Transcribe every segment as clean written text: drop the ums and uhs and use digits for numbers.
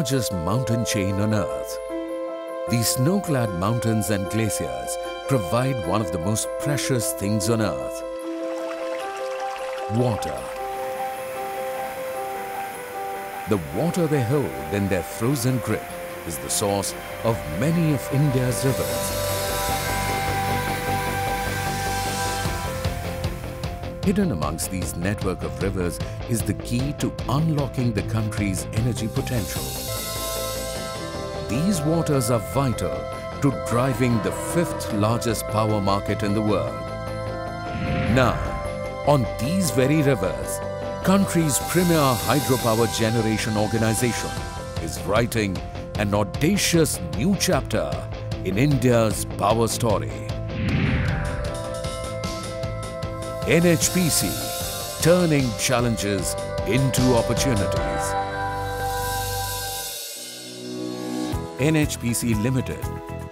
largest mountain chain on Earth. These snow-clad mountains and glaciers provide one of the most precious things on Earth: water. The water they hold in their frozen grip is the source of many of India's rivers. Hidden amongst these network of rivers is the key to unlocking the country's energy potential. These waters are vital to driving the 5th largest power market in the world. Now, on these very rivers, country's premier hydropower generation organization is writing an audacious new chapter in India's power story. NHPC, turning challenges into opportunities. NHPC Limited,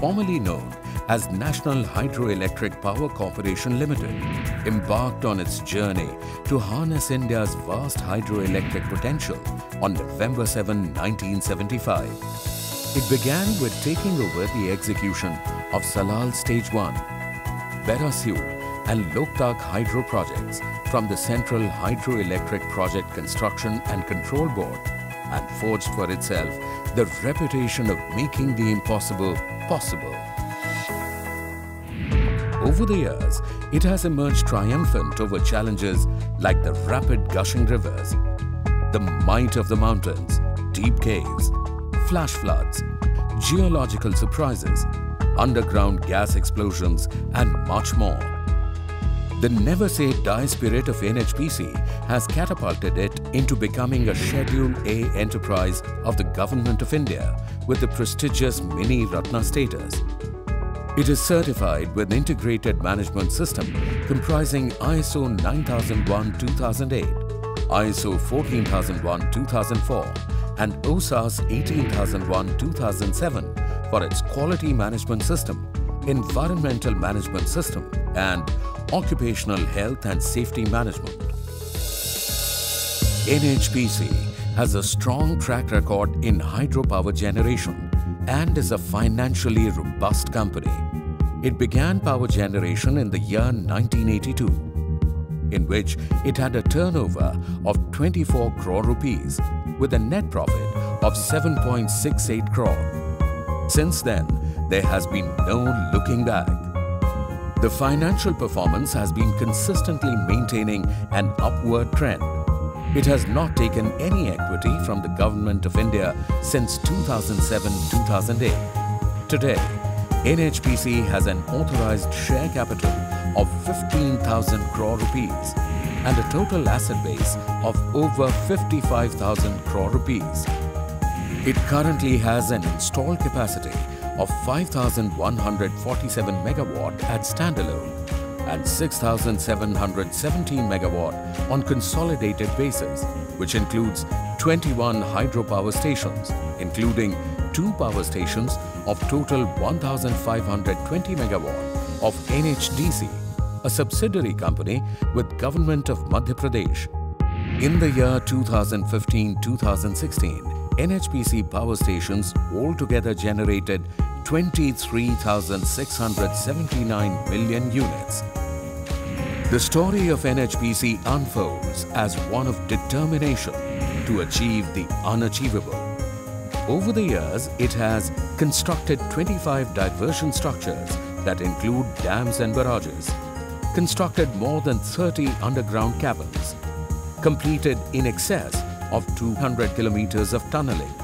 formerly known as National Hydroelectric Power Corporation Limited, embarked on its journey to harness India's vast hydroelectric potential on November 7, 1975. It began with taking over the execution of Salal Stage 1, Berasiur and Loktak hydro projects from the Central Hydroelectric Project Construction and Control Board, and forged for itself the reputation of making the impossible possible. Over the years, it has emerged triumphant over challenges like the rapid gushing rivers, the might of the mountains, deep caves, flash floods, geological surprises, underground gas explosions, and much more. The never-say-die spirit of NHPC has catapulted it into becoming a Schedule A enterprise of the Government of India with the prestigious Mini Ratna status. It is certified with integrated management system comprising ISO 9001-2008, ISO 14001-2004 and OSAS 18001-2007 for its quality management system, environmental management system and occupational health and safety management. NHPC has a strong track record in hydropower generation and is a financially robust company. It began power generation in the year 1982, in which it had a turnover of 24 crore rupees with a net profit of 7.68 crore. Since then, there has been no looking back. The financial performance has been consistently maintaining an upward trend. It has not taken any equity from the Government of India since 2007-2008. Today, NHPC has an authorized share capital of 15,000 crore rupees and a total asset base of over 55,000 crore rupees. It currently has an installed capacity of 5,147 megawatt at standalone and 6,717 megawatt on consolidated basis, which includes 21 hydropower stations, including 2 power stations of total 1,520 megawatt of NHDC, a subsidiary company with Government of Madhya Pradesh. In the year 2015-2016, NHPC power stations altogether generated 23,679 million units. The story of NHPC unfolds as one of determination to achieve the unachievable. Over the years, it has constructed 25 diversion structures that include dams and barrages, constructed more than 30 underground caverns, completed in excess of 200 kilometers of tunneling,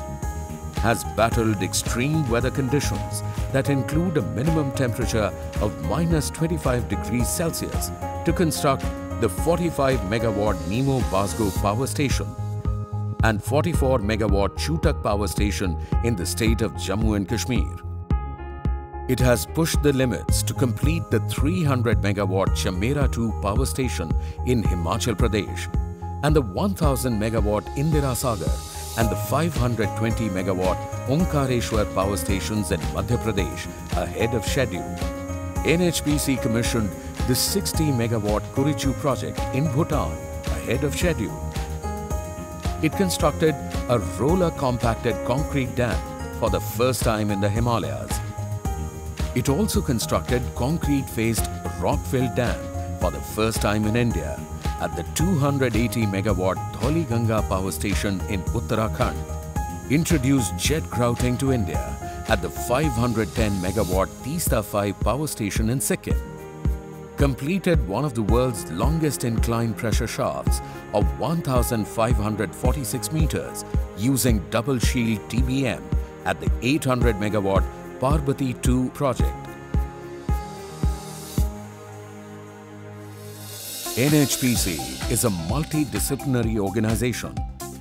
has battled extreme weather conditions that include a minimum temperature of -25 degrees Celsius to construct the 45 megawatt Nemo Basgo power station and 44 megawatt Chutak power station in the state of Jammu and Kashmir. It has pushed the limits to complete the 300 megawatt Chamera 2 power station in Himachal Pradesh and the 1000 megawatt Indira Sagar and the 520 megawatt Omkareshwar power stations in Madhya Pradesh ahead of schedule. NHPC commissioned the 60 megawatt Kurichu project in Bhutan ahead of schedule. It constructed a roller-compacted concrete dam for the first time in the Himalayas. It also constructed concrete-faced rock-filled dam for the first time in India at the 280 megawatt Dhauli Ganga power station in Uttarakhand, introduced jet grouting to India at the 510 megawatt Teesta 5 power station in Sikkim, completed one of the world's longest inclined pressure shafts of 1,546 meters using double shield TBM at the 800 megawatt Parbati 2 project. NHPC is a multidisciplinary organization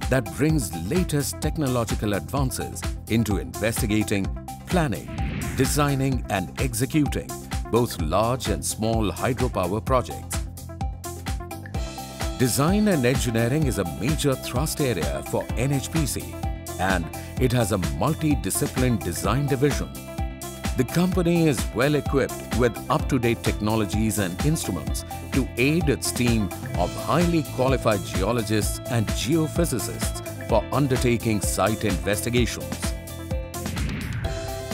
that brings latest technological advances into investigating, planning, designing and executing both large and small hydropower projects. Design and engineering is a major thrust area for NHPC, and it has a multidisciplinary design division. The company is well equipped with up-to-date technologies and instruments to aid its team of highly qualified geologists and geophysicists for undertaking site investigations.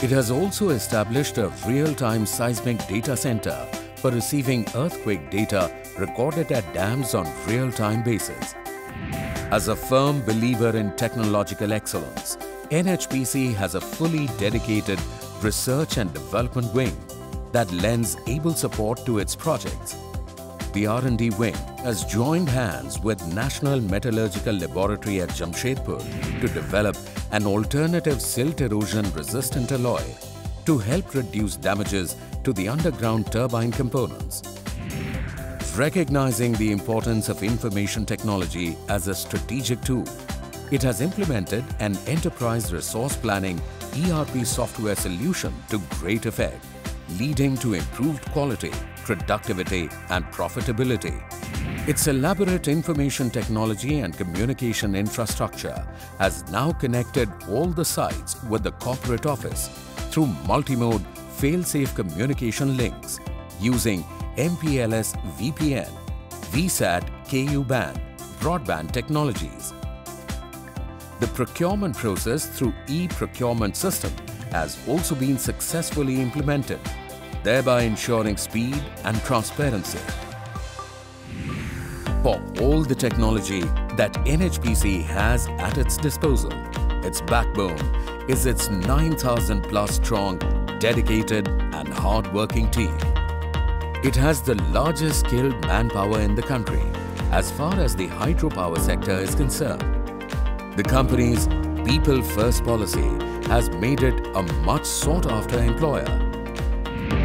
It has also established a real-time seismic data center for receiving earthquake data recorded at dams on real-time basis. As a firm believer in technological excellence, NHPC has a fully dedicated research and development wing that lends able support to its projects. The R&D wing has joined hands with National Metallurgical Laboratory at Jamshedpur to develop an alternative silt erosion resistant alloy to help reduce damages to the underground turbine components. Recognizing the importance of information technology as a strategic tool, it has implemented an enterprise resource planning ERP software solution to great effect, leading to improved quality, productivity and profitability. Its elaborate information technology and communication infrastructure has now connected all the sites with the corporate office through multi-mode fail-safe communication links using MPLS VPN, VSAT KU-band, broadband technologies. The procurement process through e-procurement system has also been successfully implemented, thereby ensuring speed and transparency. For all the technology that NHPC has at its disposal, its backbone is its 9,000 plus strong, dedicated and hard-working team. It has the largest skilled manpower in the country as far as the hydropower sector is concerned. The company's People First policy has made it a much sought-after employer.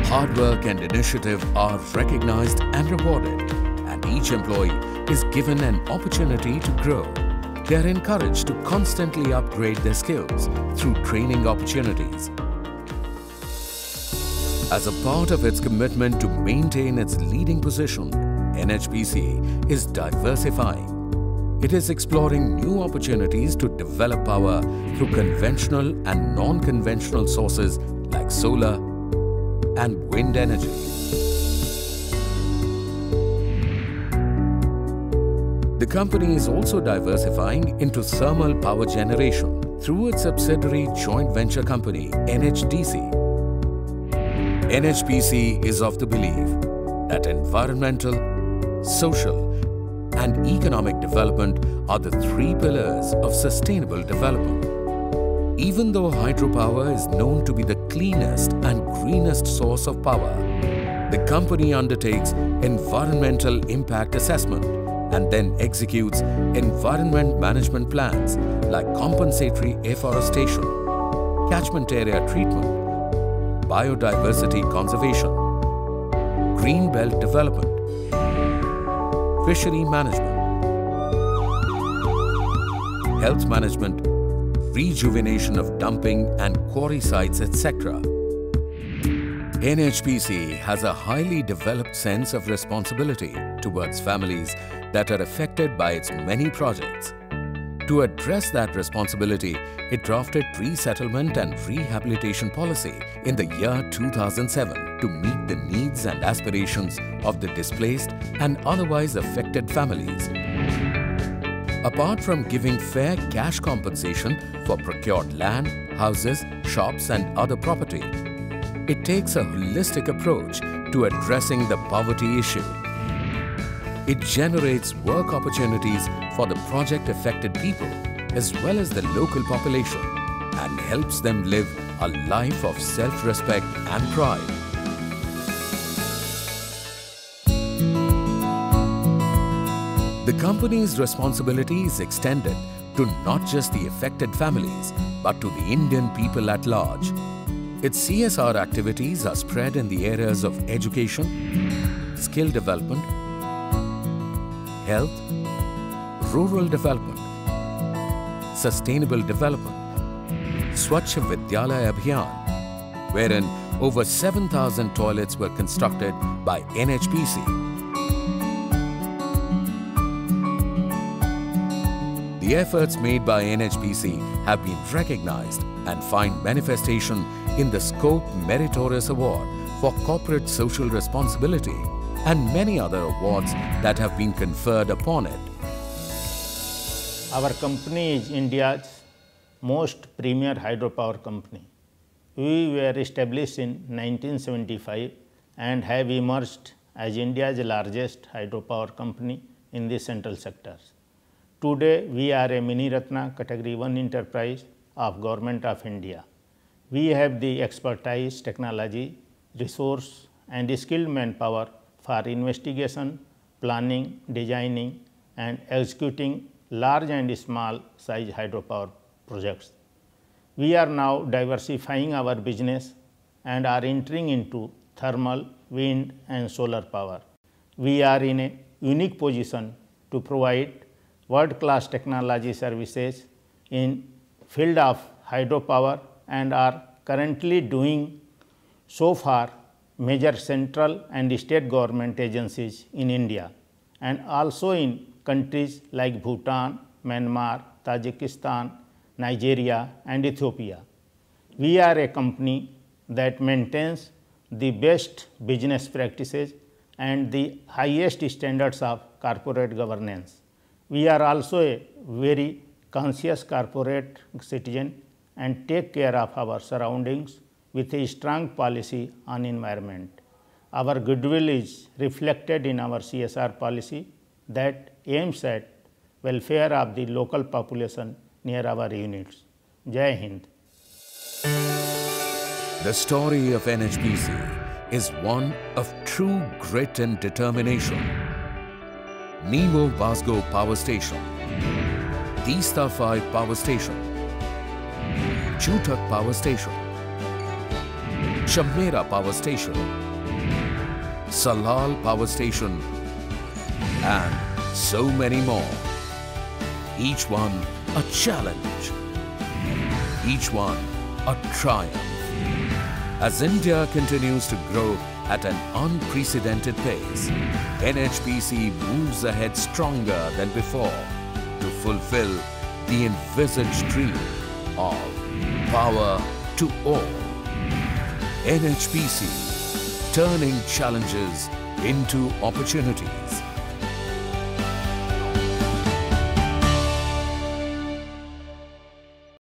Hard work and initiative are recognized and rewarded, and each employee is given an opportunity to grow. They are encouraged to constantly upgrade their skills through training opportunities. As a part of its commitment to maintain its leading position, NHPC is diversifying. It is exploring new opportunities to develop power through conventional and non-conventional sources like solar and wind energy. The company is also diversifying into thermal power generation through its subsidiary joint venture company NHDC. NHPC is of the belief that environmental, social and economic development are the three pillars of sustainable development. Even though hydropower is known to be the cleanest and greenest source of power, the company undertakes environmental impact assessment and then executes environment management plans like compensatory afforestation, catchment area treatment, biodiversity conservation, green belt development, fishery management, health management, rejuvenation of dumping and quarry sites, etc. NHPC has a highly developed sense of responsibility towards families that are affected by its many projects. To address that responsibility, it drafted resettlement and rehabilitation policy in the year 2007 to meet the needs and aspirations of the displaced and otherwise affected families. Apart from giving fair cash compensation for procured land, houses, shops and other property, it takes a holistic approach to addressing the poverty issue. It generates work opportunities for the project-affected people as well as the local population and helps them live a life of self-respect and pride. The company's responsibility is extended to not just the affected families, but to the Indian people at large. Its CSR activities are spread in the areas of education, skill development, health, rural development, sustainable development, Swachh Vidyalaya Abhiyan, wherein over 7,000 toilets were constructed by NHPC. The efforts made by NHPC have been recognized and find manifestation in the Scope Meritorious Award for Corporate Social Responsibility and many other awards that have been conferred upon it. Our company is India's most premier hydropower company. We were established in 1975 and have emerged as India's largest hydropower company in the central sectors. Today, we are a Mini Ratna Category 1 enterprise of Government of India. We have the expertise, technology, resource and skilled manpower for investigation, planning, designing and executing large and small size hydropower projects. We are now diversifying our business and are entering into thermal, wind and solar power. We are in a unique position to provide world-class technology services in field of hydropower and are currently doing so for major central and state government agencies in India and also in countries like Bhutan, Myanmar, Tajikistan, Nigeria and Ethiopia. We are a company that maintains the best business practices and the highest standards of corporate governance. We are also a very conscious corporate citizen and take care of our surroundings with a strong policy on environment. Our goodwill is reflected in our CSR policy that aims at welfare of the local population near our units. Jai Hind. The story of NHPC is one of true grit and determination. Nivo Vasgo Power Station, Teesta 5 Power Station, Chutak Power Station, Chamera Power Station, Salal Power Station and so many more. Each one a challenge, each one a triumph. As India continues to grow at an unprecedented pace, NHPC moves ahead stronger than before to fulfill the envisaged dream of power to all. NHPC, turning challenges into opportunities.